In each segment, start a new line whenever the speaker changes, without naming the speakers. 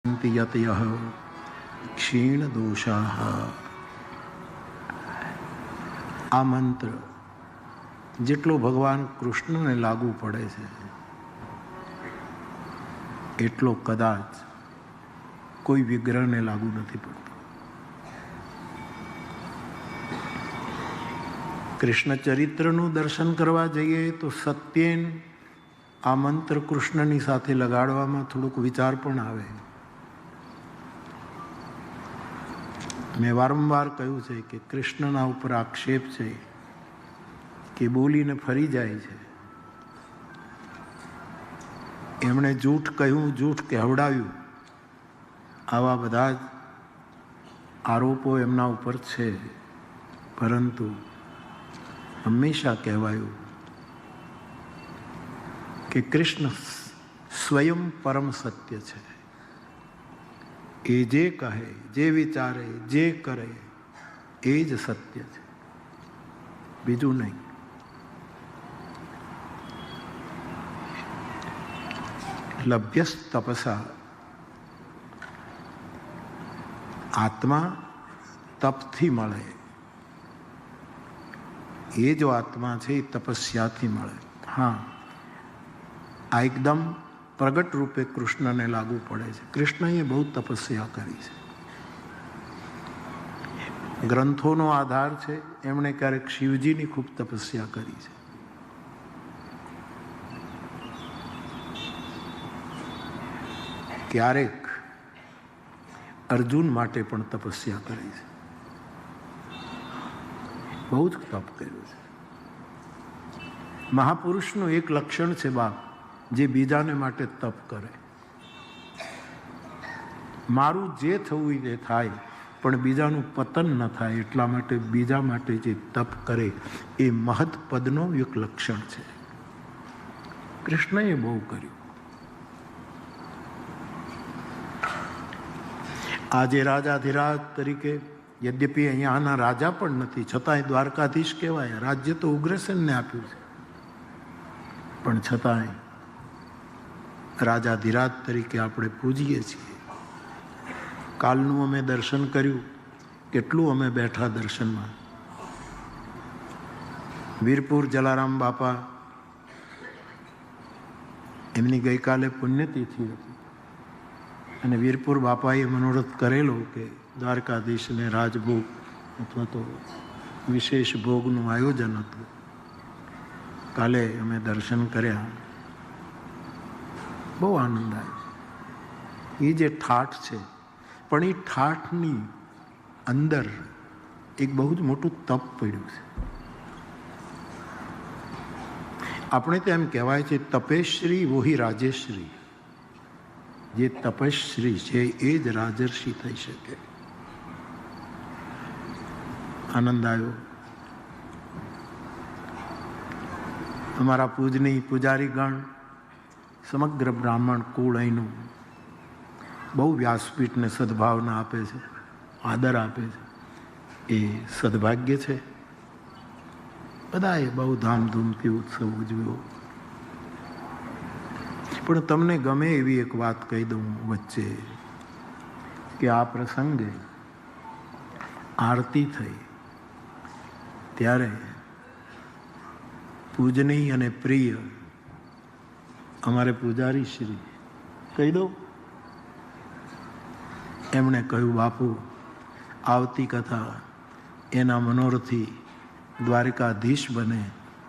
યતયઃ ક્ષીણ દોષાઃ. આ મંત્ર જેટલો ભગવાન કૃષ્ણને લાગુ પડે છે એટલો કદાચ કોઈ વિગ્રહને લાગુ નથી પડતો. કૃષ્ણ ચરિત્રનું દર્શન કરવા જઈએ તો સત્યેન આ મંત્ર કૃષ્ણની સાથે લગાડવામાં થોડુંક વિચાર પણ આવે. મેં વારંવાર કહ્યું છે કે કૃષ્ણના ઉપર આક્ષેપ છે કે બોલીને ફરી જાય છે. એમણે જૂઠ કહ્યું, જૂઠ કહેવડાવ્યું, આવા બધા જ આરોપો એમના ઉપર છે. પરંતુ હંમેશા કહેવાયું કે કૃષ્ણ સ્વયં પરમ સત્ય છે. એ જે કહે, જે વિચારે, જે કરે એ જ સત્ય છે, બીજું નહીં. લભ્યસ તપસા, આત્મા તપથી મળે. એ જો આત્મા છે એ તપસ્યાથી મળે. હા, આ એકદમ પ્રગટ રૂપે કૃષ્ણને લાગુ પડે છે. કૃષ્ણએ બહુ તપસ્યા કરી છે. ગ્રંથોનો આધાર છે. એમણે ક્યારેક શિવજીની ખૂબ તપસ્યા કરી છે. ક્યારેક અર્જુન માટે પણ તપસ્યા કરી છે. બહુ જ તપ કર્યું છે. મહાપુરુષનું એક લક્ષણ છે બાપ, જે બીજાને માટે તપ કરે. મારું જે થવું એ થાય પણ બીજાનું પતન ન થાય એટલા માટે બીજા માટે જે તપ કરે એ મહત પદનો એક લક્ષણ છે. કૃષ્ણએ બહુ કર્યું. આજે રાજાધિરાજ તરીકે, યદ્યપિ અહીંયાના રાજા પણ નથી, છતાંય દ્વારકાધીશ કહેવાય. રાજ્ય તો ઉગ્રસેનને આપ્યું છે, પણ છતાંય રાજાધિરાજ તરીકે આપણે પૂજીએ છીએ. કાલનું અમે દર્શન કર્યું, કેટલું અમે બેઠા દર્શનમાં. વીરપુર જલારામ બાપા, એમની ગઈકાલે પુણ્યતિથિ હતી અને વીરપુર બાપાએ મનોરથ કરેલો કે દ્વારકાધીશને રાજભોગ અથવા તો વિશેષ ભોગનું આયોજન હતું. કાલે અમે દર્શન કર્યા, બહુ આનંદ આવ્યો. એ જે ઠાઠ છે, પણ એ ઠાઠની અંદર એક બહુ જ મોટું તપ પડ્યું છે. આપણે તો એમ કહેવાય છે તપેશ્રી વોહી રાજેશ્રી. જે તપશ્રી છે એ જ રાજર્ષિ થઈ શકે. આનંદ આવ્યો. અમારા પૂજની પૂજારીગણ, સમગ્ર બ્રાહ્મણ કુળ અહીંનું બહુ વ્યાસપીઠને સદભાવના આપે છે, આદર આપે છે. એ સદભાગ્ય છે. બધાએ બહુ ધામધૂમથી ઉત્સવ ઉજવ્યો. પણ તમને ગમે એવી એક વાત કહી દઉં વચ્ચે, કે આ પ્રસંગે આરતી થઈ ત્યારે પૂજનીય અને પ્રિય અમારે પૂજારી શ્રી, કહી દઉં, એમણે કહ્યું, બાપુ આવતી કથા એના મનોરથી દ્વારકાધીશ બને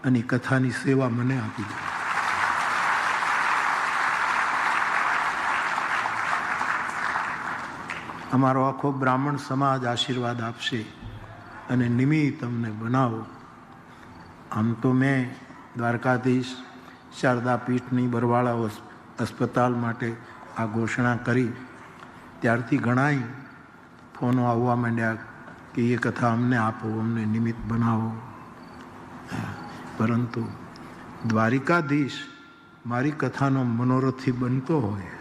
અને કથાની સેવા મને આપી દે. અમારો આખો બ્રાહ્મણ સમાજ આશીર્વાદ આપશે અને નિમિત્ત અમને બનાવો. આમ તો મેં દ્વારકાધીશ શારદા પીઠની બરવાળા અસ્પતાલ માટે આ ઘોષણા કરી ત્યારથી ઘણાય ફોનો આવવા માંડ્યા કે એ કથા અમને આપો, અમને નિમિત્ત બનાવો. પરંતુ દ્વારિકાધીશ મારી કથાનો મનોરથી બનતો હોય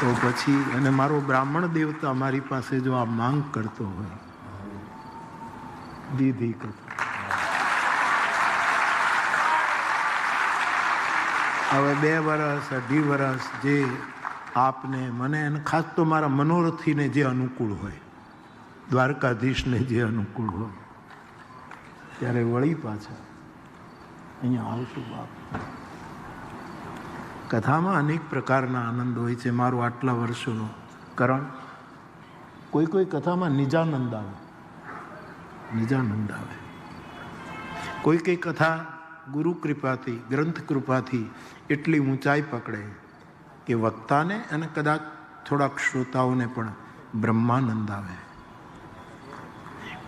તો પછી, અને મારો બ્રાહ્મણ દેવતા મારી પાસે જો આ માંગ કરતો હોય, દીધી કથા હવે 2 વર્ષ 2.5 વર્ષ જે આપને મને અને ખાસ તો મારા મનોરથીને જે અનુકૂળ હોય, દ્વારકાધીશને જે અનુકૂળ હોય, ત્યારે વળી પાછા અહીંયા આવશું. બાપ, કથામાં અનેક પ્રકારના આનંદ હોય છે. મારું આટલા વર્ષોનો કરણ, કોઈ કથામાં નિજાનંદ આવે, નિજાનંદ આવે. કોઈ કથા ગુરુ કૃપાથી, ગ્રંથ કૃપાથી એટલી ઊંચાઈ પકડે કે વક્તાને અને કદાચ થોડાક શ્રોતાઓને પણ બ્રહ્માનંદ આવે.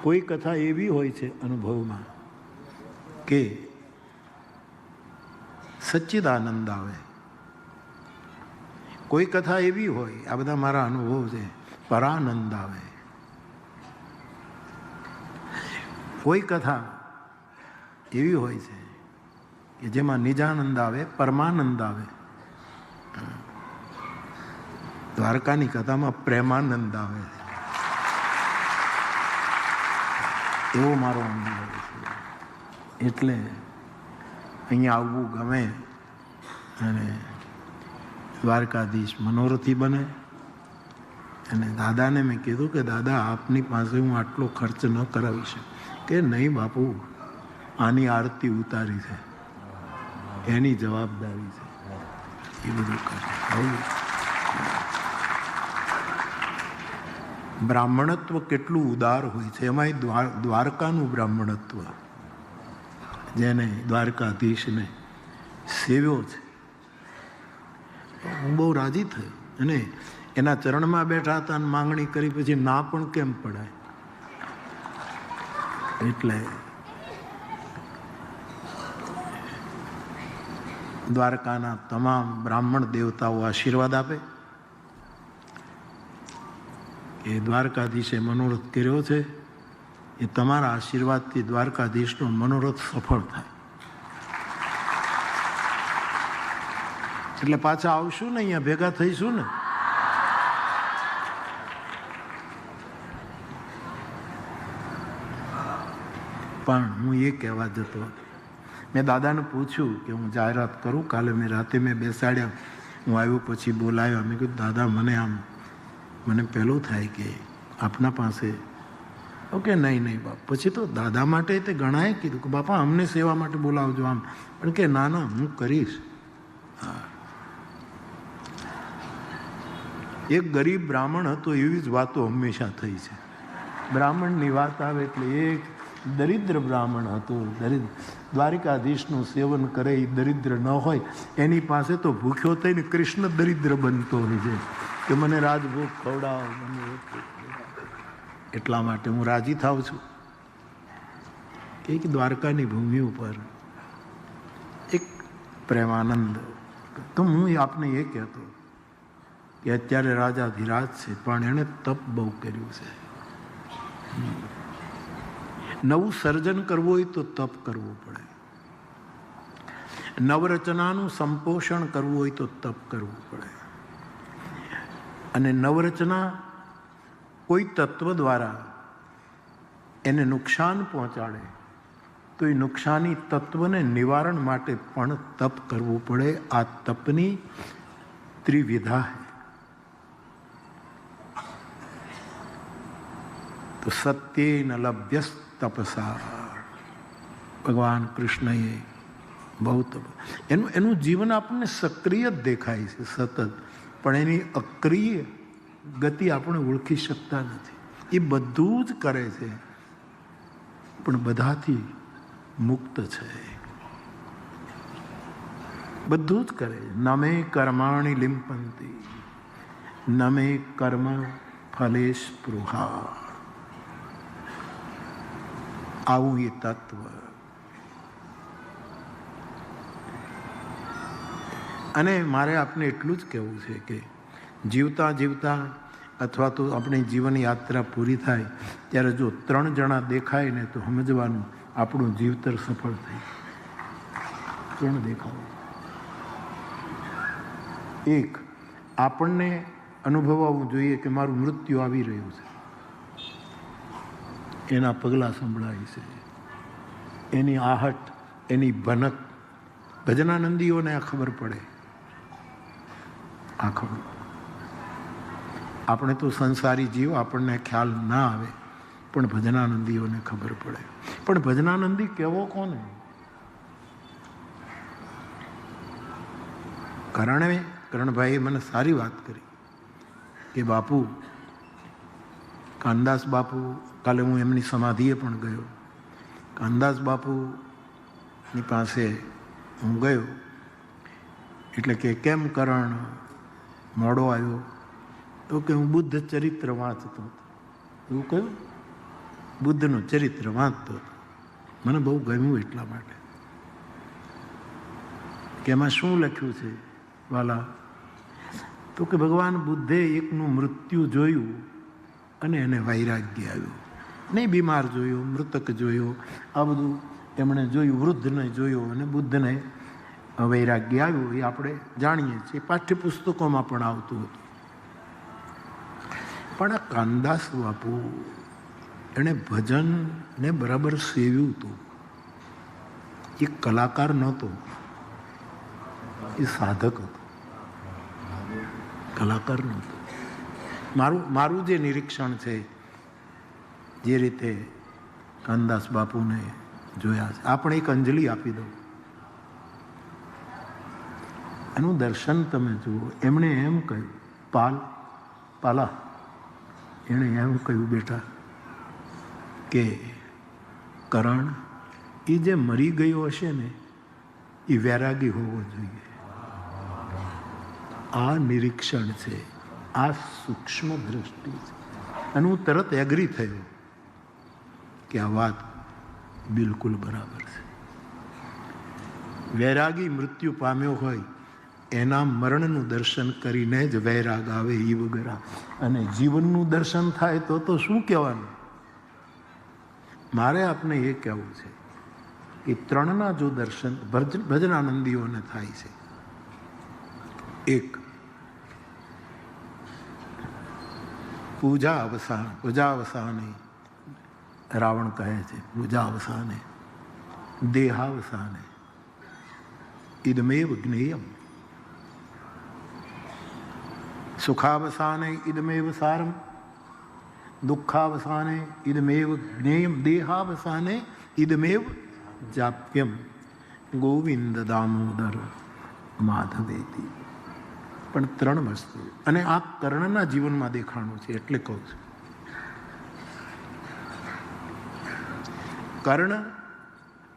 કોઈ કથા એવી હોય છે અનુભવમાં કે સચ્ચિદાનંદ આવે. કોઈ કથા એવી હોય, આ બધા મારા અનુભવ છે, પરાનંદ આવે. કોઈ કથા એવી હોય છે કે જેમાં નિજાનંદ આવે, પરમાનંદ આવે. દ્વારકાની કથામાં પ્રેમાનંદ આવે. એવો મારો અનુભવ છે. એટલે અહીંયા આવવું ગમે. અને દ્વારકાધીશ મનોરથી બને. અને દાદાને મેં કીધું કે દાદા, આપની પાસે હું આટલો ખર્ચ ન કરાવી શકું. કે નહીં બાપુ, આની આરતી ઉતારી છે, એની જવાબદારી છે, એ બધું કરે. બ્રાહ્મણત્વ કેટલું ઉદાર હોય છે. એમાંય દ્વારકાનું બ્રાહ્મણત્વ, જેને દ્વારકાધીશને સેવ્યો છે. હું બહુ રાજી થયો. અને એના ચરણમાં બેઠા હતા અને માંગણી કરી, પછી ના પણ કેમ પડાય. એટલે દ્વારકાના તમામ બ્રાહ્મણ દેવતાઓ આશીર્વાદ આપે કે દ્વારકાધીશે મનોરથ કર્યો છે, એ તમારા આશીર્વાદથી દ્વારકાધીશનો મનોરથ સફળ થાય. એટલે પાછા આવશું ને, અહીંયા ભેગા થઈશું ને. પણ હું એ કહેવા જતો હતો, મેં દાદાને પૂછ્યું કે હું જાહેરાત કરું. કાલે મેં રાતે બેસાડ્યા, હું આવ્યો પછી બોલાવ્યો. મેં કીધું દાદા, મને પહેલું થાય કે આપના પાસે. ઓકે, નહીં બાપ. પછી તો દાદા માટે તે ઘણાએ કીધું કે બાપા અમને સેવા માટે બોલાવજો આમ. પણ કે ના હું કરીશ. હા, એક ગરીબ બ્રાહ્મણ હતો, એવી જ વાતો હંમેશા થઈ છે. બ્રાહ્મણની વાત આવે એટલે એક દરિદ્ર બ્રાહ્મણ હતો. દ્વારિકાધીશનું સેવન કરે એ દરિદ્ર ન હોય, એની પાસે તો ભૂખ્યો થઈને કૃષ્ણ દરિદ્ર બનતો હોય છે કે મને રાજભોગ ખવડાવ, મને. એટલા માટે હું રાજી થાઉં છું કે દ્વારકાની ભૂમિ ઉપર એક પ્રેમાનંદ. તો હું આપને એ કહેતો કે અત્યારે રાજાધિરાજ છે, પણ એણે તપ બહુ કર્યું છે. નવું સર્જન કરવું હોય તો તપ કરવું પડે. નવરચનાનું સંપોષણ કરવું હોય તો તપ કરવું પડે. અને નવરચના કોઈ તત્વ દ્વારા એને નુકસાન પહોંચાડે તો એ નુકસાની તત્વને નિવારણ માટે પણ તપ કરવું પડે. આ તપની ત્રિવિધા है. તો સત્યેન લભ્યસ તપસા. ભગવાન કૃષ્ણએ બહુ તપ. એનું જીવન આપણને સક્રિય જ દેખાય છે સતત, પણ એની અક્રિય ગતિ આપણે ઓળખી શકતા નથી. એ બધું જ કરે છે, પણ બધાથી મુક્ત છે. બધું જ કરે. નમે કર્માણી લિંપંતી, નમે કર્મ ફલે સ્પૃહા. આવું એ તત્વ. અને મારે આપને એટલું જ કહેવું છે કે જીવતા જીવતા અથવા તો આપણી જીવન યાત્રા પૂરી થાય ત્યારે જો 3 જણા દેખાય ને તો સમજવાનું આપણું જીવતર સફળ થઈ. 3 દેખાવું. એક, આપણને અનુભવવું જોઈએ કે મારું મૃત્યુ આવી રહ્યું છે, એના પગલાં સંભળાય છે, એની આહટ, એની ભનક ભજનાનંદીઓને આ ખબર પડે. આ ખબર આપણે તો સંસારી જીવ, આપણને ખ્યાલ ના આવે, પણ ભજનાનંદીઓને ખબર પડે. પણ ભજનાનંદી કેવો કોને? કરણભાઈએ મને સારી વાત કરી કે બાપુ, કાનદાસ બાપુ, કાલે હું એમની સમાધિએ પણ ગયો. કાનદાસ બાપુની પાસે હું ગયો એટલે કે કેમ કરણ મોડો આવ્યો? તો કે હું બુદ્ધ ચરિત્ર વાંચતો હતો. એવું કહ્યું? બુદ્ધનું ચરિત્ર વાંચતો હતો. મને બહુ ગમ્યું એટલા માટે કે એમાં શું લખ્યું છે વાલા? તો કે ભગવાન બુદ્ધે એકનું મૃત્યુ જોયું અને એને વૈરાગ્ય આવ્યું. નહીં બીમાર જોયો, મૃતક જોયો, આ બધું એમણે જોયું. વૃદ્ધને જોયો અને બુદ્ધને વૈરાગ્ય આવ્યું. એ આપણે જાણીએ છીએ, પાઠ્યપુસ્તકોમાં પણ આવતું હતું. પણ આ કાનદાસ બાપુ એણે ભજનને બરાબર સેવ્યું હતું. એ કલાકાર નહોતો, એ સાધક હતો, કલાકાર નહોતો. મારું જે નિરીક્ષણ છે, જે રીતે કાનદાસ બાપુને જોયા છે, આપણે એક અંજલિ આપી દો. એનું દર્શન તમે જુઓ. એમણે એમ કહ્યું, પાલા એણે એમ કહ્યું, બેટા કે કરણ એ જે મરી ગયો હશે ને એ વૈરાગી હોવો જોઈએ. આ નિરીક્ષણ છે, આ સૂક્ષ્મ દ્રષ્ટિ છે. અને હું તરત એગ્રી થયો કે આ વાત બિલકુલ બરાબર છે. વૈરાગી મૃત્યુ પામ્યો હોય એના મરણનું દર્શન કરીને જ વૈરાગ આવે એ વગર. અને જીવનનું દર્શન થાય તો શું કહેવાનું? મારે આપને એ કહેવું છે કે ત્રણના જો દર્શન ભજનાનંદીઓને થાય છે. એક, પૂજા અવસાને રાવણ કહે છે, પૂજા અવસાને દેહાવસાને ઇદમેવ જ્ઞેયમ, સુખાવસાને ઇદમેવ સારમ, દુઃખાવસાને ઇદમેવ જ્ઞેયમ, દેહાવસાને ઇદમેવ જાપ્યમ, ગોવિંદ દામોદર માધવેતી. પણ ત્રણ વસ્તુ, અને આ કર્ણના જીવનમાં દેખાણું છે એટલે કહું છું. કર્ણ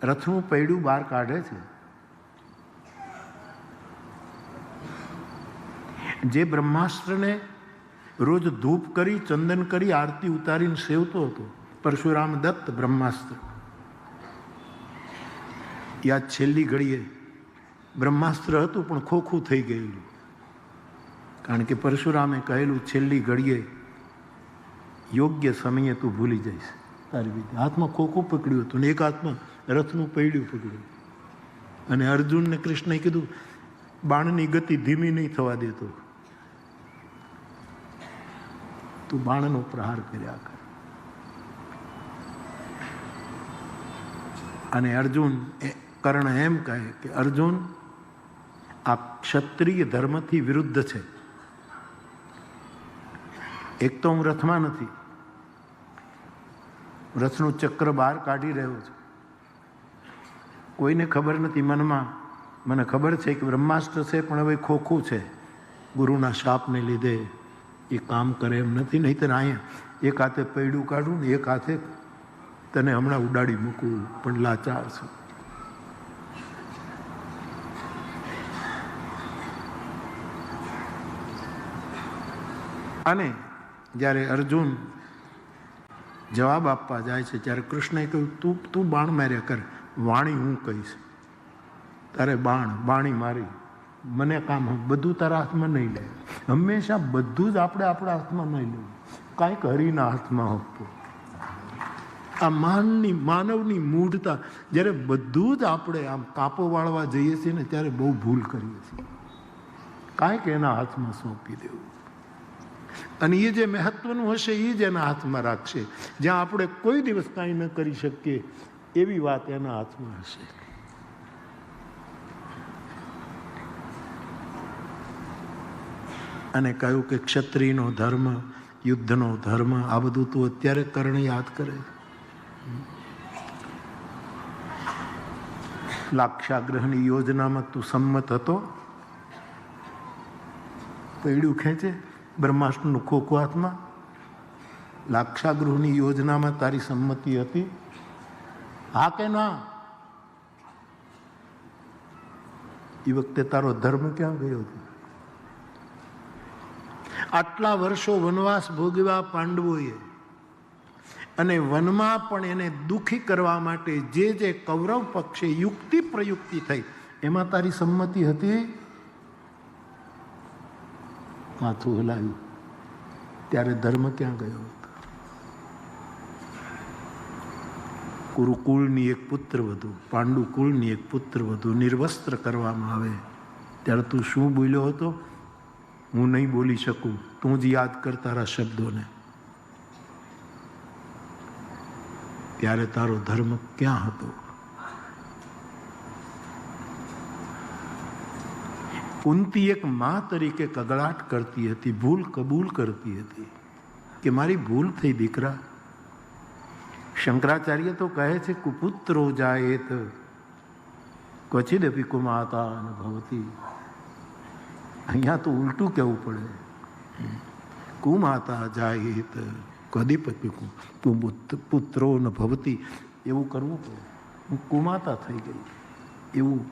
રથનું પૈડું બહાર કાઢે છે. જે બ્રહ્માસ્ત્રને રોજ ધૂપ કરી, ચંદન કરી, આરતી ઉતારીને સેવતો હતો, પરશુરામ દત્ત બ્રહ્માસ્ત્ર, યા છેલ્લી ઘડીએ બ્રહ્માસ્ત્ર હતું પણ ખોખું થઈ ગયેલું. કારણ કે પરશુરામે કહેલું, છેલ્લી ઘડીએ યોગ્ય સમયે તું ભૂલી જઈશ તારી વિદ્યા. હાથમાં ખોખું પકડ્યું હતું ને એક હાથમાં રથનું પૈડું પકડ્યું. અને અર્જુનને કૃષ્ણએ કીધું, બાણની ગતિ ધીમી નહીં થવા દેતો, તું બાણનો પ્રહાર કર્યા કર. અને કર્ણ એમ કહે કે અર્જુન, આ ક્ષત્રિય ધર્મથી વિરુદ્ધ છે. એક તો હું રથમાં નથી, રથનું ચક્ર બહાર કાઢી રહ્યો છું. કોઈને ખબર નથી મનમાં. મને ખબર છે કે બ્રહ્માસ્ત્ર છે પણ હવે ખોખું છે. ગુરુના શાપને લીધે એ કામ કરે એમ નથી. નહીં તો અહીંયા એક હાથે પૈડું કાઢું ને એક હાથે તને હમણાં ઉડાડી મૂકવું, પણ લાચાર છું. અને જ્યારે અર્જુન જવાબ આપવા જાય છે ત્યારે કૃષ્ણએ કહ્યું, તું બાણ માર્યા કર, વાણી હું કહીશ. તારે બાણી મારી, મને કામ બધું તારા હાથમાં નહીં લે. હંમેશા બધું જ આપણે આપણા હાથમાં નહીં લેવું, કાંઈક હરિના હાથમાં આપવું. આ માનવની મૂઢતા, જ્યારે બધું જ આપણે આમ કાપો વાળવા જઈએ છીએ ને ત્યારે બહુ ભૂલ કરીએ છીએ. કાંઈક એના હાથમાં સોંપી દેવું. અને એ જે મહત્વનું હશે એ જ એના હાથમાં રાખશે. જ્યાં આપણે કોઈ દિવસ કાંઈ ન કરી શકીએ એવી વાત એના હાથમાં હશે. અને કહ્યું કે ક્ષત્રિયનો ધર્મ, યુદ્ધનો ધર્મ, આ બધું તું અત્યારે કર્ણ યાદ કરે. લાક્ષાગ્રહની યોજનામાં તું સંમત હતો? પૈડું ખેંચે બ્રહ્માસ્ત્રનું ખોખું હાથમાં. લાક્ષાગૃહની યોજનામાં તારી સંમતિ હતી? હા કે ના? એ વખતે તારો ધર્મ ક્યાં ગયો હતો? આટલા વર્ષો વનવાસ ભોગવ્યા પાંડવોએ, અને વનમાં પણ એને દુઃખી કરવા માટે જે જે કૌરવ પક્ષે યુક્તિ પ્રયુક્તિ થઈ, એમાં તારી સંમતિ હતી? માથું હલાવ્યું. ત્યારે ધર્મ ક્યાં ગયો હતો? કુરુકુળની એક પુત્ર વધુ, પાંડુ કુળની એક પુત્ર વધુ નિર્વસ્ત્ર કરવામાં આવે ત્યારે તું શું બોલ્યો હતો? હું નહીં બોલી શકું, તું જ યાદ કર તારા શબ્દોને. ત્યારે તારો ધર્મ ક્યાં હતો? કુંતી એક મા તરીકે કગળાટ કરતી હતી, ભૂલ કબૂલ કરતી હતી કે મારી ભૂલ થઈ દીકરા. શંકરાચાર્ય તો કહે છે કુપુત્રો જાયેત ક્વચિદપી કુમાતા ન ભવતી. અહીંયા તો ઉલટું કહેવું પડે. કુમાતા જાયેત કદીપતિ પુત્રો ન ભવતી, એવું કરવું પડે. હું કુમાતા થઈ ગઈ એવું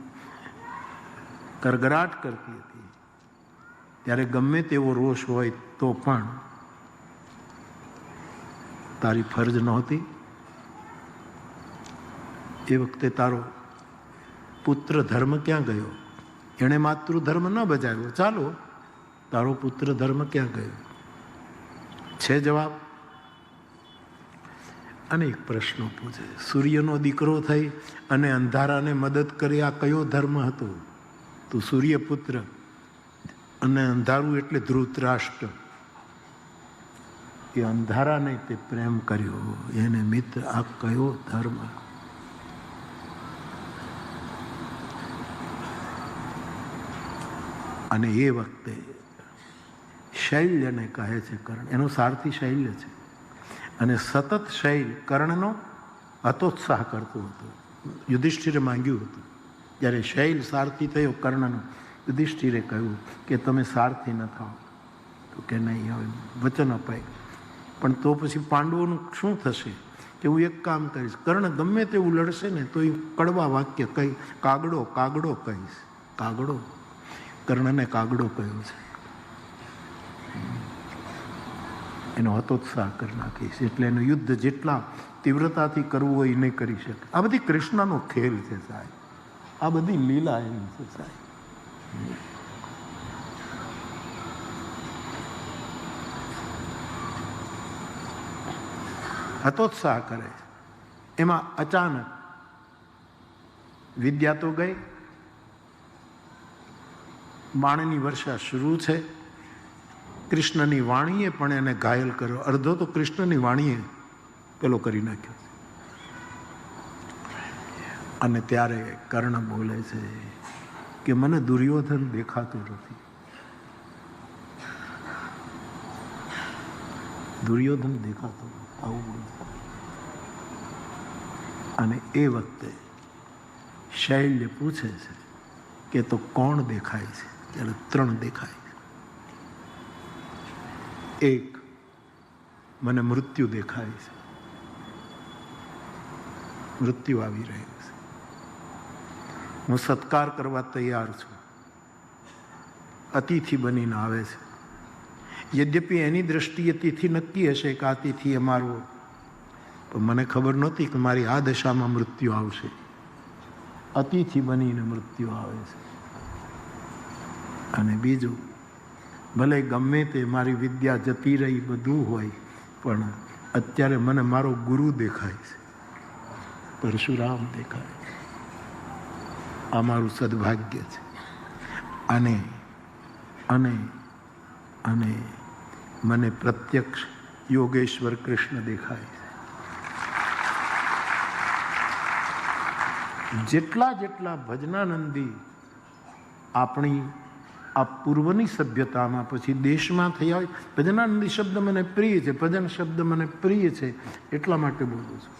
કરગરાટ કરતી હતી. ત્યારે ગમે તેવો રોષ હોય તો પણ તારી ફરજ નહોતી. એ વખતે તારો પુત્ર ધર્મ ક્યાં ગયો? એણે માતૃધર્મ ન બજાવ્યો, ચાલો, તારો પુત્ર ધર્મ ક્યાં ગયો? છે જવાબ? અનેક પ્રશ્નો પૂછે. સૂર્યનો દીકરો થઈ અને અંધારાને મદદ કરી, આ કયો ધર્મ હતો? તું સૂર્યપુત્ર અને અંધારું એટલે ધૃતરાષ્ટ્ર. એ અંધારાને તે પ્રેમ કર્યો, એને મિત્ર. આ કયો ધર્મ? અને એ વખતે શૈલ્યને કહે છે કર્ણ, એનો સારથી શૈલ્ય છે, અને સતત શૈલ કર્ણનો હતોત્સાહ કરતો હતો. યુધિષ્ઠિરે માંગ્યું હતું, જ્યારે શૈલ સારથી થયો કર્ણનો, યુધિષ્ઠિરે કહ્યું કે તમે સારથી ન થાઓ. તો કે નહીં, હવે વચન અપાય. પણ તો પછી પાંડવોનું શું થશે? કે હું એક કામ કરીશ, કર્ણ ગમે તેવું લડશે ને તો એ કડવા વાક્ય કહી, કાગડો કાગડો કહીશ. કાગડો? કર્ણને કાગડો કહ્યો છે. એનો હતોત્સાહ કરી નાખીશ. એટલે એનું યુદ્ધ જેટલા તીવ્રતાથી કરવું હોય એ નહીં કરી શકે. આ બધી કૃષ્ણનો ખેલ છે સાહેબ, આ બધી લીલા એની છે સાહેબ. હતોત્સાહ કરે છે. એમાં અચાનક વિદ્યા તો ગઈ, બાણની વર્ષા શરૂ છે. કૃષ્ણની વાણીએ પણ એને ઘાયલ કર્યો. અડધો તો કૃષ્ણની વાણીએ પેલો કરી નાખ્યો. અને ત્યારે કર્ણ બોલે છે કે મને દુર્યોધન દેખાતો નથી. દુર્યોધન દેખાતો નથી, આવું બોલે. અને એ વખતે શૈલ્ય પૂછે છે કે તો કોણ દેખાય છે? ત્યારે ત્રણ દેખાય છે. એક, મને મૃત્યુ દેખાય છે, મૃત્યુ આવી રહ્યું છે, હું સત્કાર કરવા તૈયાર છું. અતિથિ બનીને આવે છે. યદ્યપિ એની દ્રષ્ટિએ તિથિ નક્કી હશે કે આ તિથિ અમારું, પણ મને ખબર નહોતી કે મારી આ દશામાં મૃત્યુ આવશે. અતિથિ બનીને મૃત્યુ આવે છે. અને બીજું, ભલે ગમે તે મારી વિદ્યા જતી રહી બધું હોય, પણ અત્યારે મને મારો ગુરુ દેખાય છે, પરશુરામ દેખાય છે. આ મારું સદભાગ્ય છે. અને અને અને મને પ્રત્યક્ષ યોગેશ્વર કૃષ્ણ દેખાય છે. જેટલા જેટલા ભજનાનંદી આપણી આ પૂર્વની સભ્યતામાં પછી દેશમાં થયા હોય. ભજનાનંદી શબ્દ મને પ્રિય છે, ભજન શબ્દ મને પ્રિય છે, એટલા માટે બોલું છું.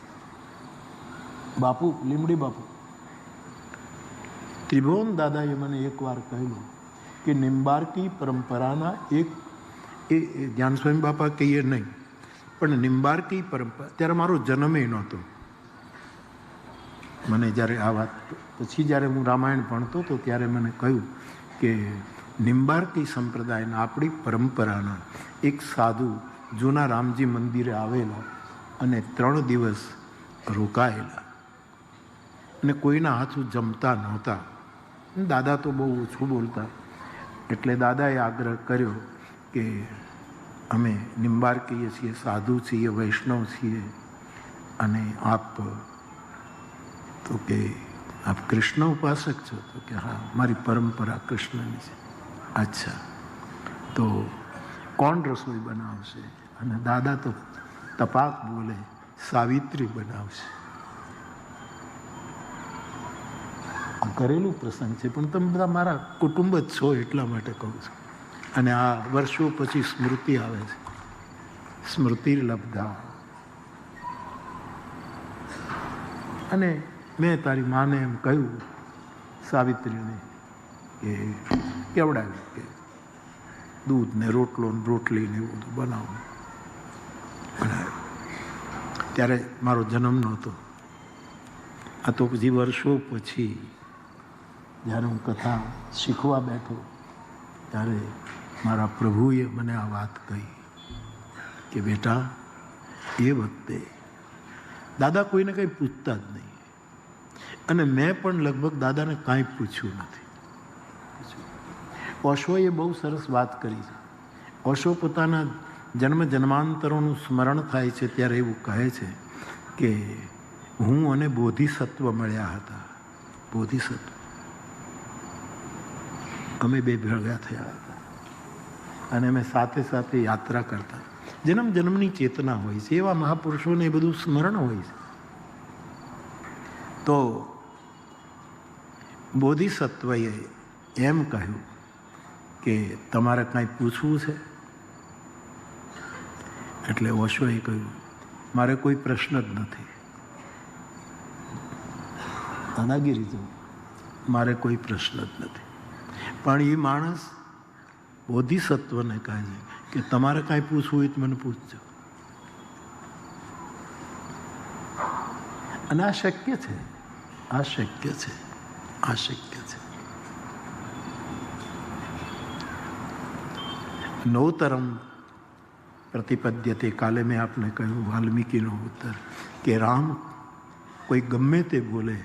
બાપુ, લીમડી બાપુ, ત્રિભુવન દાદાએ મને એકવાર કહ્યું કે નિંબાર્કી પરંપરાના એ જ્ઞાન સ્વામી બાપા કહીએ નહીં, પણ નિંબાર્કી પરંપરા, ત્યારે મારો જન્મે નહોતો. મને જ્યારે આ વાત પછી જ્યારે હું રામાયણ ભણતો હતો ત્યારે મને કહ્યું કે નિંબાર્કી સંપ્રદાયના આપણી પરંપરાના એક સાધુ જૂના રામજી મંદિરે આવેલા અને 3 દિવસ રોકાયેલા અને કોઈના હાથું જમતા નહોતા. દાદા તો બહુ ઓછું બોલતા, એટલે દાદાએ આગ્રહ કર્યો કે અમે નિંબાર્કીએ છીએ, સાધુ છીએ, વૈષ્ણવ છીએ, અને આપ તો કે આપ કૃષ્ણ ઉપાસક છો? તો કે હા, મારી પરંપરા કૃષ્ણની છે. અચ્છા, તો કોણ રસોઈ બનાવશે? અને દાદા તો તપાક બોલે, સાવિત્રી બનાવશે. કરેલું પ્રસંગ છે, પણ તમે બધા મારા કુટુંબ જ છો એટલા માટે કહું છું. અને આ વર્ષો પછી સ્મૃતિ આવે છે, સ્મૃતિ લબ્ધા. અને મેં તારી માને એમ કહ્યું, સાવિત્રીને, કે કેવડાવ્યું કે દૂધ ને રોટલો ને રોટલી ને એવું બધું બનાવું. ત્યારે મારો જન્મ નહોતો. આ તો પછી વર્ષો પછી જ્યારે હું કથા શીખવા બેઠો ત્યારે મારા પ્રભુએ મને આ વાત કહી કે બેટા, એ વખતે દાદા કોઈને કંઈ પૂછતા જ નહીં, અને મેં પણ લગભગ દાદાને કાંઈ પૂછ્યું નથી. ઓશોએ બહુ સરસ વાત કરી છે. ઓશો પોતાના જન્મ જન્માંતરોનું સ્મરણ થાય છે ત્યારે એવું કહે છે કે હું અને બોધિસત્વ મળ્યા હતા. બોધિસત્વ અમે બે ભેગા થયા હતા અને અમે સાથે સાથે યાત્રા કરતા. જન્મ જન્મની ચેતના હોય છે, એવા મહાપુરુષોને એ બધું સ્મરણ હોય છે. તો બોધિસત્વએ એમ કહ્યું કે તમારે કાંઈ પૂછવું છે? એટલે ઓશોએ કહ્યું, મારે કોઈ પ્રશ્ન જ નથી. દાદાગીરી જો, મારે કોઈ પ્રશ્ન જ નથી. પણ એ માણસ બોધિસત્વને કહે છે કે તમારે કાંઈ પૂછવું હોય તો મને પૂછજો. અને આ શક્ય છે, આ શક્ય છે, આ શક્ય છે. નવતરમ પ્રતિપદ્યતે, કાલે મેં આપને કહ્યું વાલ્મીકીનો ઉત્તર, કે રામ કોઈ ગમે તે બોલે,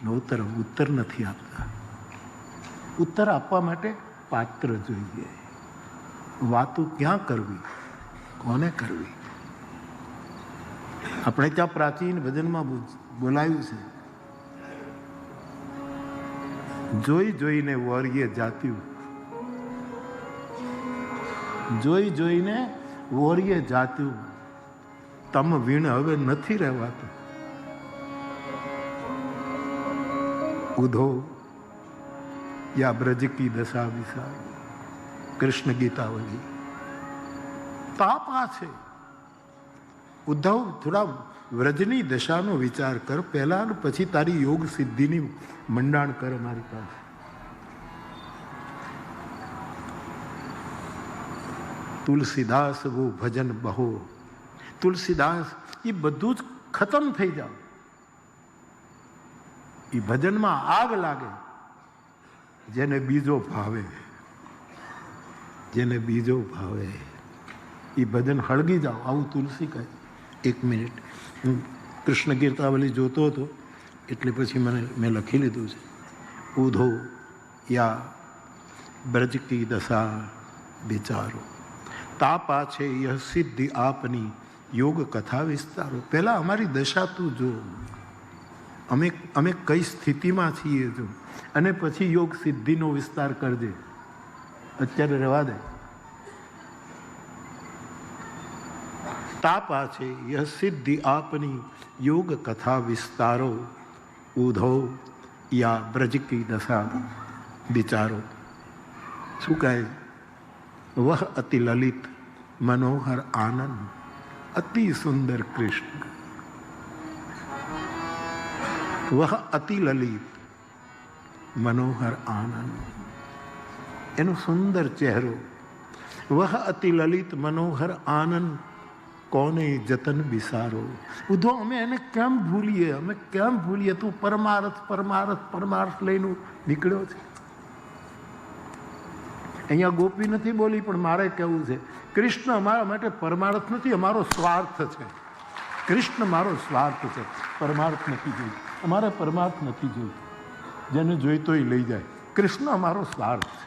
નવતરમ ઉત્તર નથી આપતા. ઉત્તર આપવા માટે પાત્ર જોઈએ. વાતો ક્યાં કરવી, કોને કરવી? આપણે ત્યાં પ્રાચીન ભજનમાં બોલાયું છે, જોઈ જોઈને વોરીએ જાત્યું. જોઈ જોઈને વોરીએ જાત્યું, તમ વીણ હવે નથી રહેવાતું. ઉધો યા બ્રજ કી દશા વિસાર, કૃષ્ણ ગીતાવલી. તાપ આ છે. ઉદ્ધવ, થોડા વ્રજની દશાનો વિચાર કર પહેલા, પછી તારી યોગ સિદ્ધિની મંડાણ કર મારી પાસે. તુલસીદાસ વો ભજન બહો. તુલસીદાસ એ બધું જ ખતમ થઈ જાવ, એ ભજનમાં આગ લાગે. જેને બીજો ભાવે, જેને બીજો ભાવે એ ભજન હળગી જાઓ. આવું તુલસી કહે. 1 મિનિટ, હું કૃષ્ણ ગીતાવલી જોતો હતો એટલે પછી મેં લખી લીધું છે. ઉધો યા બ્રજ કી દશા વિચારો, તાપા છે યહ સિદ્ધિ આપની, યોગ કથા વિસ્તારો. પહેલાં અમારી દશા તું જો, અમે કઈ સ્થિતિમાં છીએ જો, અને પછી યોગ સિદ્ધિનો વિસ્તાર કરજે. અત્યારે રહેવા દે. તાપા છે યહ સિદ્ધિ આપની, યોગ કથા વિસ્તારો. ઉધો યા બ્રજ કી દશા વિચારો. શું કહે? વહ અતિ લલિત મનોહર આનંદ, અતિ સુંદર કૃષ્ણ. વહ અતિ લલિત મનોહર આનંદ, એનો સુંદર ચહેરો. વહ અતિ લલિત મનોહર આનંદ, કોને જતન બિસારો. ઉધો અમે એને કેમ ભૂલીએ, અમે કેમ ભૂલીએ? તું પરમાર્થ પરમાર્થ પરમાર્થ લઈને નીકળ્યો છે. અહીંયા ગોપી નથી બોલી, પણ મારે કહેવું છે, કૃષ્ણ અમારા માટે પરમાર્થ નથી, અમારો સ્વાર્થ છે. કૃષ્ણ મારો સ્વાર્થ છે, પરમાર્થ નથી જોઈતો. અમારે પરમાર્થ નથી જોઈતો, જેને જોઈતો એ લઈ જાય. કૃષ્ણ અમારો સ્વાર્થ છે.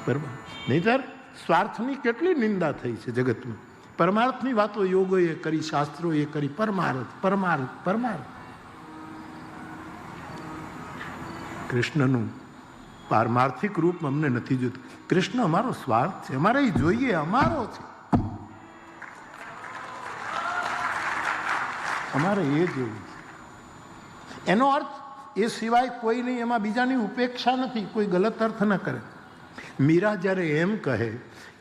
બરાબર? નહીંતર સ્વાર્થની કેટલી નિંદા થઈ છે જગતમાં. પરમાર્થની વાતો યોગોએ કરી, શાસ્ત્રોએ કરી. પરમાર્થ પરમાર્થ પરમાર્થ. કૃષ્ણનું પારમાર્થિક રૂપ અમને નથી જોતું. કૃષ્ણ અમારો સ્વાર્થ છે, અમારે એ જોઈએ, અમારો છે, અમારે એ જોયું. એનો અર્થ એ સિવાય કોઈ નહીં, એમાં બીજાની ઉપેક્ષા નથી. કોઈ ગલત અર્થ ન કરે. મીરા જ્યારે એમ કહે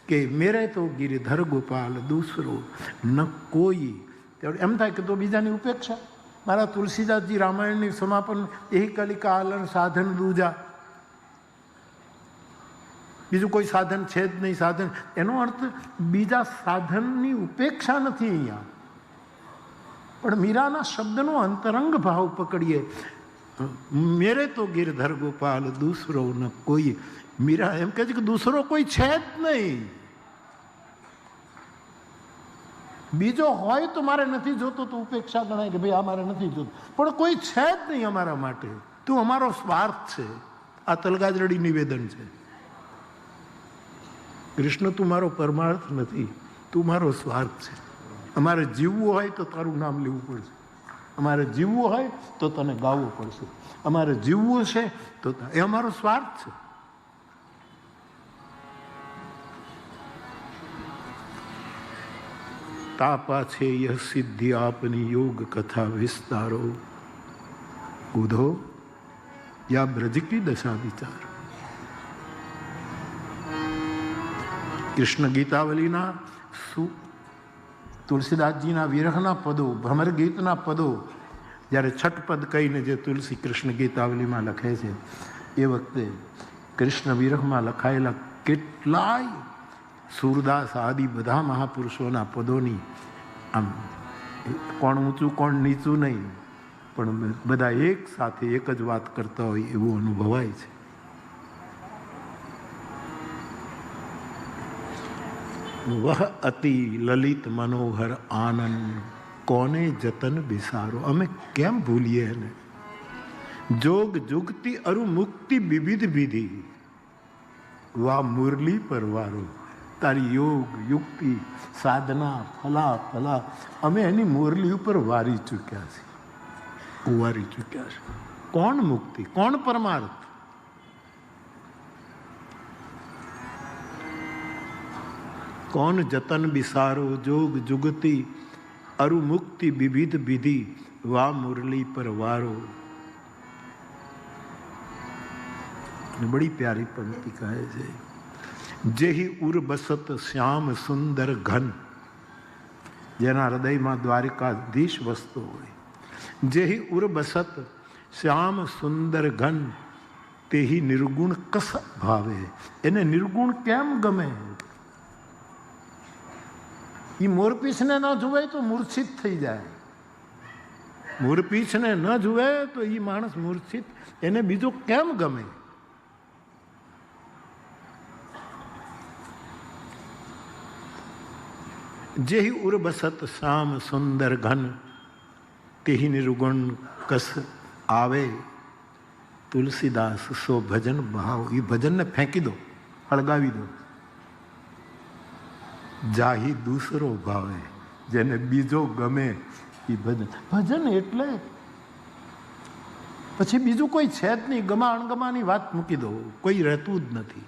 કે મેરે તો ગિરિધર ગોપાલ દૂસરો ન કોઈ, એમ થાય કે તો બીજાની ઉપેક્ષા. મારા તુલસીદાસજી રામાયણની સમાપન એ કલિકા આલન સાધન દૂજા, બીજું કોઈ સાધન છે જ નહીં. સાધન એનો અર્થ બીજા સાધનની ઉપેક્ષા નથી અહીંયા. પણ મીરાના શબ્દનો અંતરંગ ભાવ પકડીએ. મેરે તો ગિરધર ગોપાલ દૂસરો ન કોઈ. મીરા એમ કહે છે કે દૂસરો કોઈ છે જ નહીં. બીજો હોય તો મારે નથી જોતો તો ઉપેક્ષા ગણાય કે ભાઈ આ મારે નથી જોતું. પણ કોઈ છે જ નહીં અમારા માટે. તું અમારો સ્વાર્થ છે. આ તલગાજરડી નિવેદન છે. કૃષ્ણ તું મારો પરમાર્થ નથી, તું મારો સ્વાર્થ છે. અમારે જીવવું હોય તો તારું નામ લેવું પડશે. અમારે જીવવું હોય તો તને ગાવવું પડશે. અમારે જીવવું છે તો એ અમારો સ્વાર્થ છે. તાપા છે યહ સિદ્ધિ આપની યોગ કથા વિસ્તારો, ઉધો યા બ્રજ કી દશા વિચાર. કૃષ્ણ ગીતાવલીના તુલસીદાસજીના વિરહના પદો, ભ્રમર ગીતના પદો જ્યારે છઠ પદ કહીને જે તુલસી કૃષ્ણ ગીતાવલીમાં લખે છે, એ વખતે કૃષ્ણ વિરહમાં લખાયેલા કેટલાય સૂરદાસ આદિ બધા મહાપુરુષોના પદોની આમ કોણ ઊંચું કોણ નીચું નહીં, પણ બધા એક સાથે એક જ વાત કરતા હોય એવું અનુભવાય છે. વહ અતિ લલિત મનોહર આનંદ, કોને જતન બિસારો. અમે કેમ ભૂલીએ એને? જોગ જુગતી અરુ મુક્તિ વિવિધ વિધિ, વા મુરલી પરવારો. તારી યોગ યુક્તિ સાધના ફલા ફલા અમે એની મુરલી ઉપર વારી ચૂક્યા છીએ, ઉવારી ચૂક્યા છે. કોણ મુક્તિ, કોણ પરમાર્થ? કોણ જતન બિસારો, જોગ જુગતી અરુ મુક્તિ વિવિધ વિધિ, વા મુરલી પર વારો. બડી પ્યારી પંક્તિ કહે છે, જેહી ઉર બસત શ્યામ સુંદર ઘન. જેના હૃદયમાં દ્વારિકાધીશ વસતો હોય. જેહી ઉર બસત શ્યામ સુંદર ઘન, તેહી નિર્ગુણ કસ ભાવે. એને નિર્ગુણ કેમ ગમે? એ મોરપીછને ન જુએ તો મૂર્છિત થઈ જાય. મોરપીછને ન જુએ તો એ માણસ મૂર્છિત. એને બીજો કેમ ગમે? જેહી ઉર બસત શ્યામ સુંદર ઘન, તેહી નિર્ગુણ કસ આવે. તુલસીદાસ સો ભજન ભાવ. એ ભજનને ફેંકી દો, હળગાવી દો. જાહી દૂસરો ભાવે. જેને બીજો ગમે એ ભજન. ભજન એટલે પછી બીજું કોઈ છે જ નહીં. ગમા અણગમાની વાત મૂકી દો, કોઈ રહેતું જ નથી.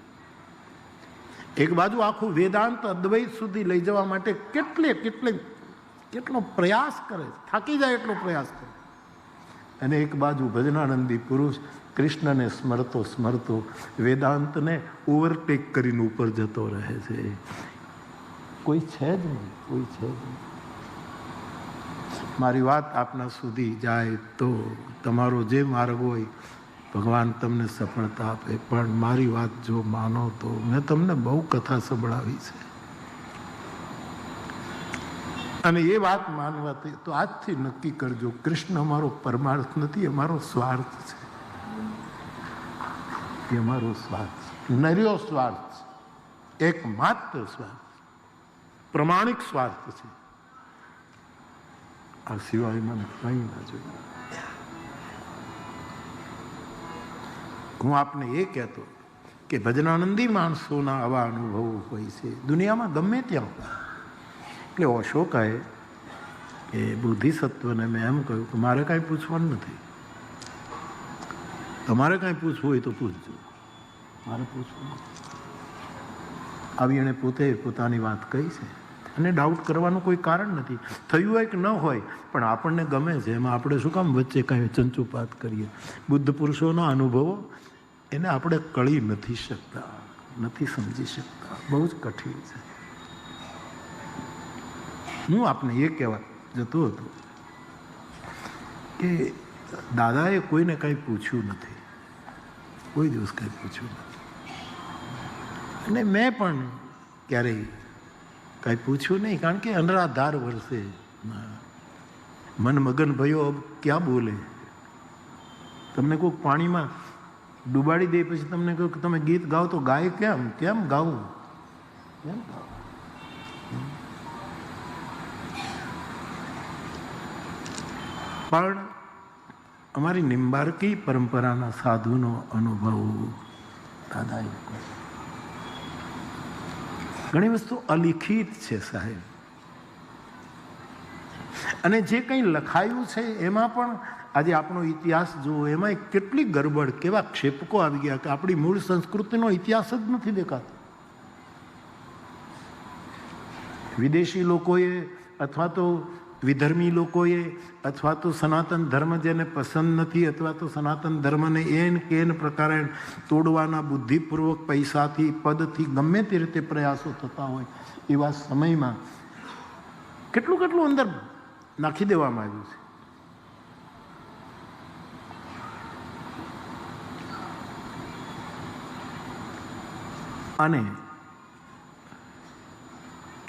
એક બાજુ આખું વેદાંત અદ્વૈત સુધી લઈ જવા માટે કેટલો પ્રયાસ કરે, થાકી જાય એટલો પ્રયાસ કરે. અને એક બાજુ ભજનાનંદી પુરુષ કૃષ્ણને સ્મરતો સ્મરતો વેદાંતને ઓવરટેક કરીને ઉપર જતો રહે છે. કોઈ છે જ નહીં, કોઈ છે જ નહીં. મારી વાત આપના સુધી જાય તો તમારો જે માર્ગ હોય ભગવાન તમને સફળતા આપે, પણ મારી વાત જો માનો તો મેં તમને બહુ કથા સંભળાવી છે, અને એ વાત માનવાથી તો આજથી નક્કી કરજો, કૃષ્ણ અમારો પરમાર્થ નથી, અમારો સ્વાર્થ છે. એ અમારો સ્વાર્થ છે, નર્યો સ્વાર્થ છે, એકમાત્ર સ્વાર્થ, પ્રમાણિક સ્વાર્થ છે. આ સિવાય મને કંઈ ના જોઈએ. હું આપને એ કહેતો કે ભજનાનંદી માણસોના આવા અનુભવો હોય છે દુનિયામાં ગમે ત્યાં. એટલે ઓશો કહે કે બુદ્ધિસત્વને મેં એમ કહ્યું કે મારે કાંઈ પૂછવાનું નથી, તમારે કાંઈ પૂછવું હોય તો પૂછજો, મારે પૂછવું નથી. આવી એણે પોતે પોતાની વાત કહી છે, અને ડાઉટ કરવાનું કોઈ કારણ નથી. થયું હોય કે ન હોય, પણ આપણને ગમે છે, એમાં આપણે શું કામ વચ્ચે કાંઈ ચંચુપાત કરીએ. બુદ્ધ પુરુષોના અનુભવો એને આપણે કળી નથી શકતા, નથી સમજી શકતા, બહુ જ કઠિન છે. હું આપને એ કહેવા જતો હતો કે દાદાએ કોઈને કંઈ પૂછ્યું નથી, કોઈ દિવસ કંઈ પૂછ્યું નથી, અને મેં પણ ક્યારેય કાંઈ પૂછ્યું નહીં, કારણ કે અનરાધાર વર્ષે મન મગન ભયો અબ ક્યાં બોલે. તમને કોઈક પાણીમાં ડૂબાડી દે પછી તમને કહ્યું કે તમે ગીત ગાઓ, તો ગાય કેમ ગાવું, કેમ ગાવું? પણ અમારી નિંબાર્કી પરંપરાના સાધુનો અનુભવ દાદાએ ઘણી વસ્તુ અલિખિત છે સાહેબ, અને જે કંઈ લખાયું છે એમાં પણ આજે આપણો ઇતિહાસ જુઓ, એમાં કેટલી ગરબડ, કેવા ક્ષેપકો આવી ગયા કે આપણી મૂળ સંસ્કૃતિનો ઇતિહાસ જ નથી દેખાતો. વિદેશી લોકોએ અથવા તો વિધર્મી લોકોએ અથવા તો સનાતન ધર્મ જેને પસંદ નથી, અથવા તો સનાતન ધર્મને એન કેન પ્રકારે તોડવાના બુદ્ધિપૂર્વક પૈસાથી, પદથી, ગમે તે રીતે પ્રયાસો થતા હોય એવા સમયમાં કેટલું અંદર નાખી દેવામાં આવ્યું છે. અને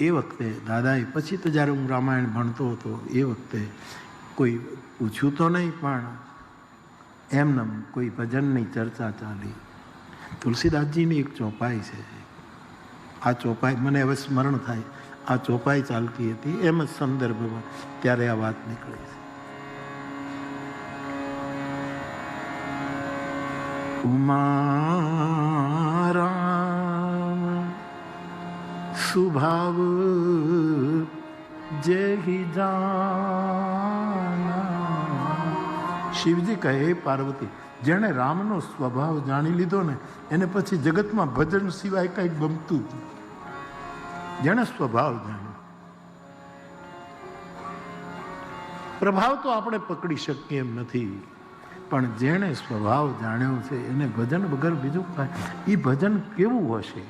એ વખતે દાદાએ, પછી તો જ્યારે હું રામાયણ ભણતો હતો એ વખતે કોઈ પૂછ્યું તો નહીં, પણ એમનેમ કોઈ ભજનની ચર્ચા ચાલી. તુલસીદાસજીની એક ચોપાઈ છે, આ ચોપાઈ મને હવે સ્મરણ થાય, આ ચોપાઈ ચાલતી હતી એમ જ સંદર્ભમાં ત્યારે આ વાત નીકળી છે. ઉમારામ સુભાવ જેહી જાના. શિવજી કહે, હે પાર્વતી, જેણે રામનો સ્વભાવ જાણી લીધો ને એને પછી જગતમાં ભજન સિવાય કંઈ ગમતું જ નથી. જેણે સ્વભાવ જાણ્યો, પ્રભાવ તો આપણે પકડી શકીએ એમ નથી, પણ જેણે સ્વભાવ જાણ્યો છે એને ભજન વગર બીજું કાંઈ, એ ભજન કેવું હશે?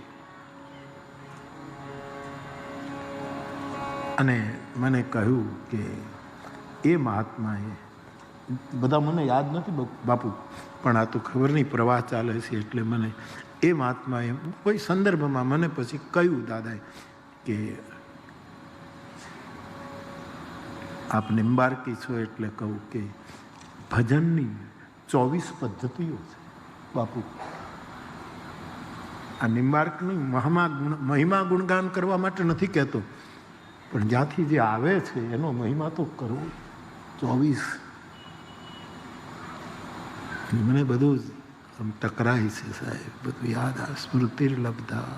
અને મને કહ્યું કે એ મહાત્માએ, બધા મને યાદ નથી બાપુ, પણ આ તો ખબર નહીં પ્રવાહ ચાલે છે એટલે મને એ મહાત્માએ કોઈ સંદર્ભમાં મને પછી કહ્યું દાદાએ કે આપ નિંબાર્કી છો એટલે કહું કે ભજનની 24 પદ્ધતિઓ છે બાપુ. આ નિંબાર્કની મહિમા ગુણગાન કરવા માટે નથી કહેતો, પણ જ્યાંથી જે આવે છે એનો મહિમા તો કરવો. 24 મને બધું આમ ટકરાય છે સાહેબ, બધું યાદ આવે. સ્મૃતિર્લબ્ધા.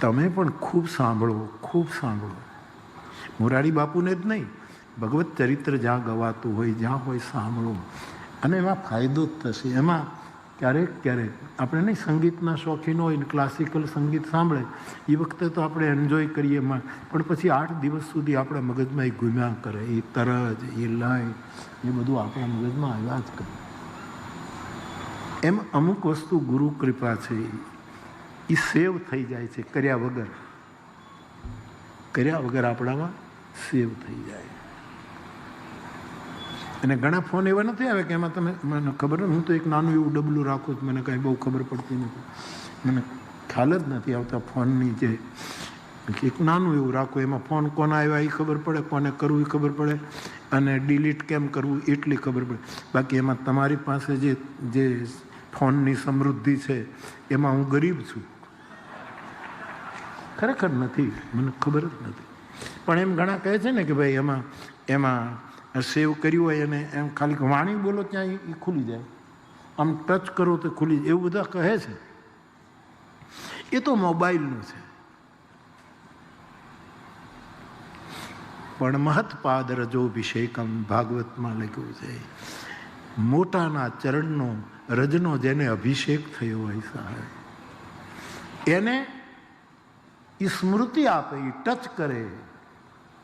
તમે પણ ખૂબ સાંભળો, ખૂબ સાંભળો. મોરારી બાપુને જ નહીં, ભગવત ચરિત્ર જ્યાં ગવાતું હોય, જ્યાં હોય, સાંભળો, અને એમાં ફાયદો જ થશે. એમાં ક્યારેક ક્યારેક આપણે નહીં સંગીતના શોખીન હોય ને ક્લાસિકલ સંગીત સાંભળે એ વખતે તો આપણે એન્જોય કરીએ એમાં, પણ પછી 8 દિવસ સુધી આપણા મગજમાં એ ઘૂમ્યા કરે, એ તરજ, એ લય, એ બધું આપણા મગજમાં આવ્યા જ કરે. એમ અમુક વસ્તુ ગુરુ કૃપા છે એ સેવ થઈ જાય છે કર્યા વગર આપણામાં સેવ થઈ જાય. અને ઘણા ફોન એવા નથી આવે કે એમાં તમે, મને ખબર નથી, હું તો એક નાનું એવું ડબલું રાખું છું, મને કાંઈ બહુ ખબર પડતી નથી, મને ખ્યાલ જ નથી આવતા ફોનની જે એક નાનું એવું રાખું, એમાં ફોન કોના આવ્યા એ ખબર પડે, કોને કરવું એ ખબર પડે, અને ડિલીટ કેમ કરવું એટલી ખબર પડે. બાકી એમાં તમારી પાસે જે ફોનની સમૃદ્ધિ છે એમાં હું ગરીબ છું, ખરેખર નથી, મને ખબર જ નથી. પણ એમ ઘણા કહે છે ને કે ભાઈ એમાં સેવ કર્યું હોય અને એમ ખાલી વાણી બોલો ત્યાં એ ખુલી જાય, આમ ટચ કરો તો ખુલી જાય, એવું બધા કહે છે. એ તો મોબાઈલનું છે. પણ મહત્પાદ રજોભિષેકમ ભાગવતમાં લખ્યું છે, મોટાના ચરણનો રજનો જેને અભિષેક થયો હોય સાહેબ, એને એ સ્મૃતિ આપે, એ ટચ કરે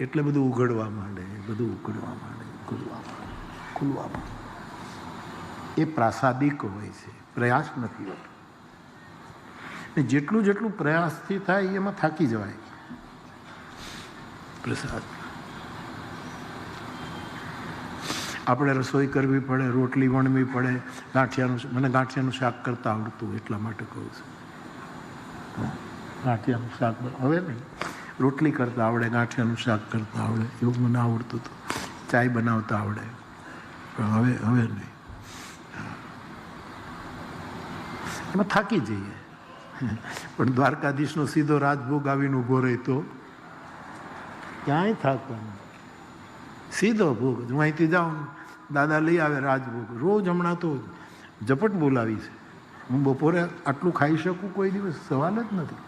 એટલે બધું ઉઘડવા માંડે, ખુલવા માંડે. એ પ્રાસાદિક હોય છે, પ્રયાસ નથી હોતો. જેટલું પ્રયાસથી થાય એમાં થાકી જવાય. પ્રસાદ આપણે રસોઈ કરવી પડે, રોટલી વણવી પડે, મને ગાંઠિયાનું શાક કરતા આવડતું એટલા માટે કહું છું. ગાંઠિયાનું શાક હવે નહીં, રોટલી કરતા આવડે, ગાંઠિયાનું શાક કરતા આવડે, એવું મને આવડતું હતું. ચાય બનાવતા આવડે, પણ હવે નહીં. એમાં થાકી જઈએ. પણ દ્વારકાધીશનો સીધો રાજભોગ આવીને ઊભો રહે તો ક્યાંય થાકવાનું, સીધો ભોગ. હું અહીંથી જાઉં, દાદા લઈ આવે રાજભોગ રોજ. હમણાં તો ઝપટ બોલાવી છે. હું બપોરે આટલું ખાઈ શકું કોઈ દિવસ? સવાલ જ નથી.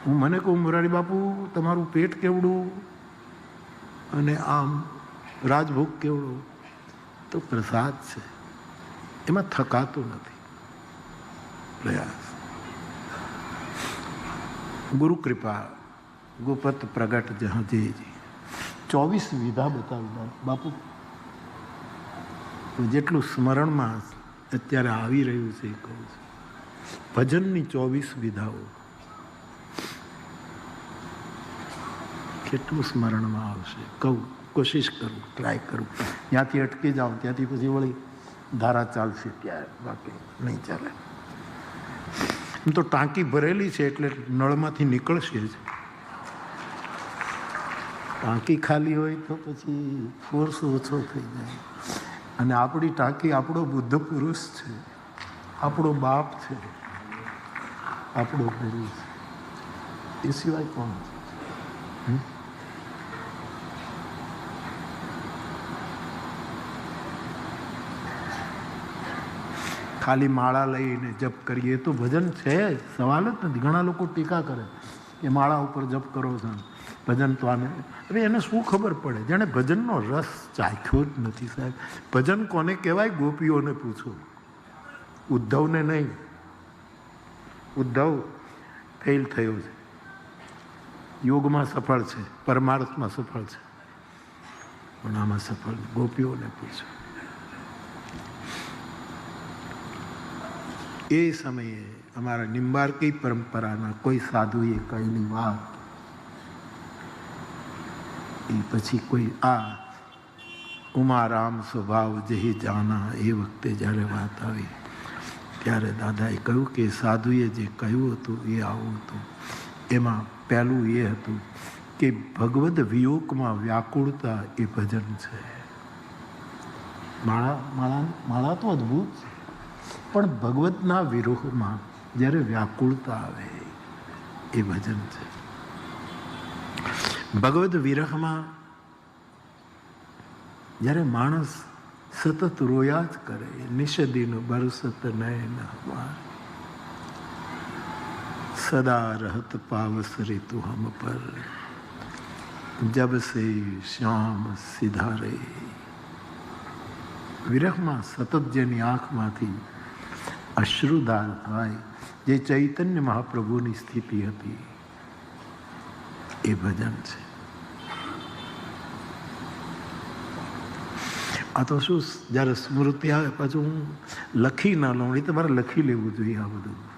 હું મને કહું, મોરારી બાપુ તમારું પેટ કેવડું અને આમ રાજભોગ કેવડો, તો પ્રસાદ છે, એમાં થકાતું નથી. પ્રયાસ. ગુરુ કૃપા ગુપત પ્રગટ જહાજી 24 વિધા બતાવી બાપુ. જેટલું સ્મરણમાં અત્યારે આવી રહ્યું છે એ કહું છું. ભજનની 24 વિધાઓ કેટલું સ્મરણમાં આવશે કહું, કોશિશ કરું, ટ્રાય કરું. ત્યાંથી અટકી જાઉં, ત્યાંથી પછી વળી ધારા ચાલશે ત્યારે, બાકી નહીં ચાલે. એમ તો ટાંકી ભરેલી છે એટલે નળમાંથી નીકળશે જ. ટાંકી ખાલી હોય તો પછી ફોર્સ ઓછો થઈ જાય. અને આપણી ટાંકી આપણો બુદ્ધ પુરુષ છે, આપણો બાપ છે, આપણો ગુરુ છે, એ સિવાય કોણ છે? ખાલી માળા લઈને જપ કરીએ તો ભજન છે, સવાલ જ નથી. ઘણા લોકો ટીકા કરે કે માળા ઉપર જપ કરો છો, ભજન તો આને. હવે એને શું ખબર પડે જેણે ભજનનો રસ ચાખ્યો જ નથી સાહેબ. ભજન કોને કહેવાય? ગોપીઓને પૂછો, ઉદ્ધવને નહીં. ઉદ્ધવ ફેલ થયો છે, યોગમાં સફળ છે, પરમાર્થમાં સફળ છે, પણ આમાં સફળ. ગોપીઓને પૂછો. એ સમયે અમારા નિંબાર્કી પરંપરાના કોઈ સાધુએ કહેલી વાત, એ પછી કોઈ આ ઉમારામ સ્વભાવ જેહી જાના, એ વખતે જ્યારે વાત આવી ત્યારે દાદાએ કહ્યું કે સાધુએ જે કહ્યું હતું એ આવું હતું. એમાં પહેલું એ હતું કે ભગવદ વિયોગમાં વ્યાકુળતા એ ભજન છે. માળા તો અદ્ભુત છે, પણ ભગવતના વિરોહમાં જ્યારે વ્યાકુળતા આવે એ ભજન છે. ભગવદ વિરહમાં જ્યારે માણસ સતત રોયા જ કરે, નિષદિન બરસત નયન હમાર, સદા રહત પાવસ ऋतु हम पर, जब से श्याम सिधारे. વિરહમાં સતત જેની આંખમાંથી અશ્રુદાન થાય, જે ચૈતન્ય મહાપ્રભુની સ્થિતિ હતી એ ભજન છે. આ તો શું, જ્યારે સ્મૃતિ આવે પાછું હું લખી ના લઉં, એ તમારે લખી લેવું જોઈએ આ બધું.